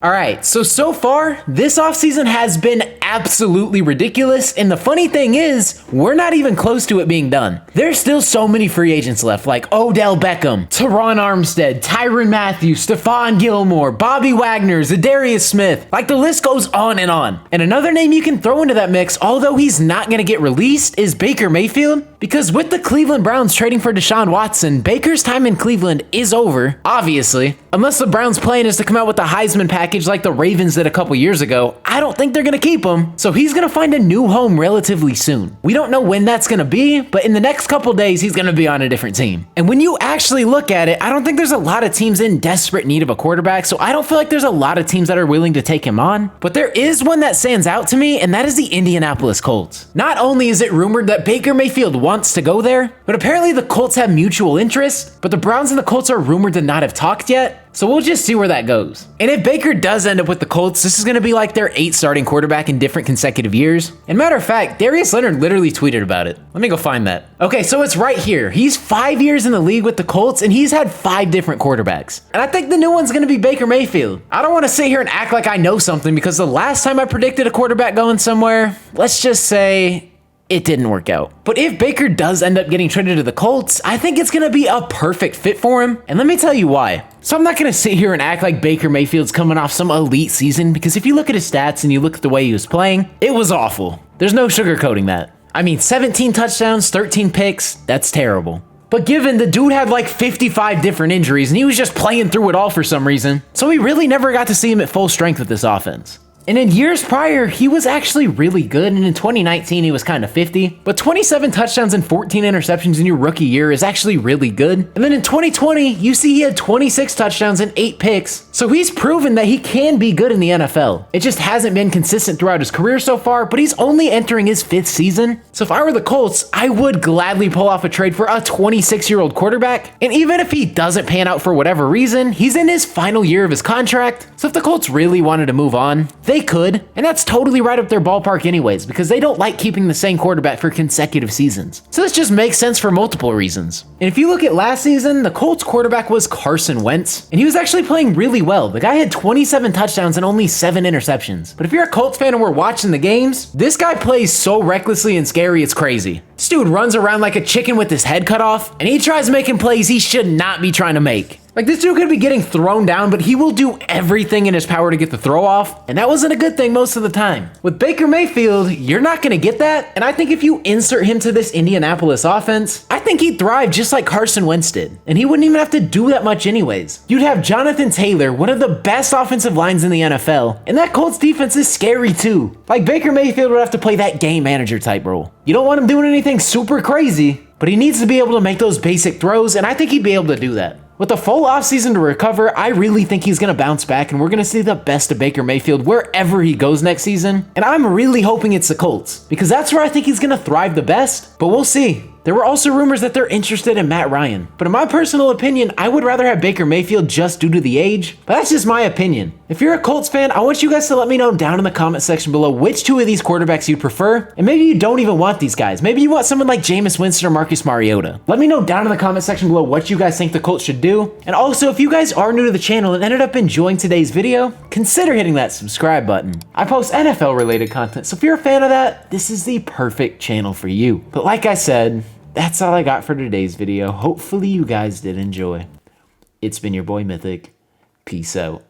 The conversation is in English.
Alright, so far, this offseason has been absolutely ridiculous, and the funny thing is, we're not even close to it being done. There's still so many free agents left, like Odell Beckham, Teron Armstead, Tyrann Mathieu, Stephon Gilmore, Bobby Wagner, Zadarius Smith, like the list goes on. And another name you can throw into that mix, although he's not going to get released, is Baker Mayfield, because with the Cleveland Browns trading for Deshaun Watson, Baker's time in Cleveland is over, obviously. Unless the Browns' plan is to come out with a Heisman package like the Ravens did a couple years ago, I don't think they're going to keep him. So he's going to find a new home relatively soon. We don't know when that's going to be, but in the next couple days, he's going to be on a different team. And when you actually look at it, I don't think there's a lot of teams in desperate need of a quarterback, so I don't feel like there's a lot of teams that are willing to take him on. But there is one that stands out to me, and that is the Indianapolis Colts. Not only is it rumored that Baker Mayfield wants to go there, but apparently the Colts have mutual interest, but the Browns and the Colts are rumored to not have talked yet. So we'll just see where that goes. And if Baker does end up with the Colts, this is going to be like their 8th starting quarterback in different consecutive years. And matter of fact, Darius Leonard literally tweeted about it. Let me go find that. Okay, so it's right here. He's 5 years in the league with the Colts, and he's had 5 different quarterbacks. And I think the new one's going to be Baker Mayfield. I don't want to sit here and act like I know something, because the last time I predicted a quarterback going somewhere, let's just say it didn't work out. But if Baker does end up getting traded to the Colts, I think it's going to be a perfect fit for him. And let me tell you why. So I'm not going to sit here and act like Baker Mayfield's coming off some elite season, because if you look at his stats and you look at the way he was playing, it was awful. There's no sugarcoating that. I mean, 17 touchdowns, 13 picks, that's terrible. But given the dude had like 55 different injuries and he was just playing through it all for some reason, so we really never got to see him at full strength with this offense. And in years prior, he was actually really good, and in 2019, he was kind of 50. But 27 touchdowns and 14 interceptions in your rookie year is actually really good. And then in 2020, you see he had 26 touchdowns and 8 picks. So he's proven that he can be good in the NFL. It just hasn't been consistent throughout his career so far, but he's only entering his 5th season. So if I were the Colts, I would gladly pull off a trade for a 26-year-old quarterback. And even if he doesn't pan out for whatever reason, he's in his final year of his contract. So if the Colts really wanted to move on, they could, and that's totally right up their ballpark anyways, because they don't like keeping the same quarterback for consecutive seasons. So this just makes sense for multiple reasons. And if you look at last season, the Colts quarterback was Carson Wentz, and he was actually playing really well. The guy had 27 touchdowns and only 7 interceptions. But if you're a Colts fan and we're watching the games, this guy plays so recklessly and scary, it's crazy. This dude runs around like a chicken with his head cut off, and he tries making plays he should not be trying to make. Like, this dude could be getting thrown down, but he will do everything in his power to get the throw off, and that wasn't a good thing most of the time. With Baker Mayfield, you're not going to get that, and I think if you insert him to this Indianapolis offense, I think he'd thrive just like Carson Wentz did, and he wouldn't even have to do that much anyways. You'd have Jonathan Taylor, one of the best offensive lines in the NFL, and that Colts defense is scary too. Like, Baker Mayfield would have to play that game manager type role. You don't want him doing anything super crazy, but he needs to be able to make those basic throws, and I think he'd be able to do that. With a full offseason to recover, I really think he's going to bounce back, and we're going to see the best of Baker Mayfield wherever he goes next season. And I'm really hoping it's the Colts, because that's where I think he's going to thrive the best, but we'll see. There were also rumors that they're interested in Matt Ryan, but in my personal opinion, I would rather have Baker Mayfield just due to the age, but that's just my opinion. If you're a Colts fan, I want you guys to let me know down in the comment section below which 2 of these quarterbacks you prefer, and maybe you don't even want these guys. Maybe you want someone like Jameis Winston or Marcus Mariota. Let me know down in the comment section below what you guys think the Colts should do, and also if you guys are new to the channel and ended up enjoying today's video, consider hitting that subscribe button. I post NFL related content, so if you're a fan of that, this is the perfect channel for you. But like I said, that's all I got for today's video. Hopefully you guys did enjoy. It's been your boy Mythic. Peace out.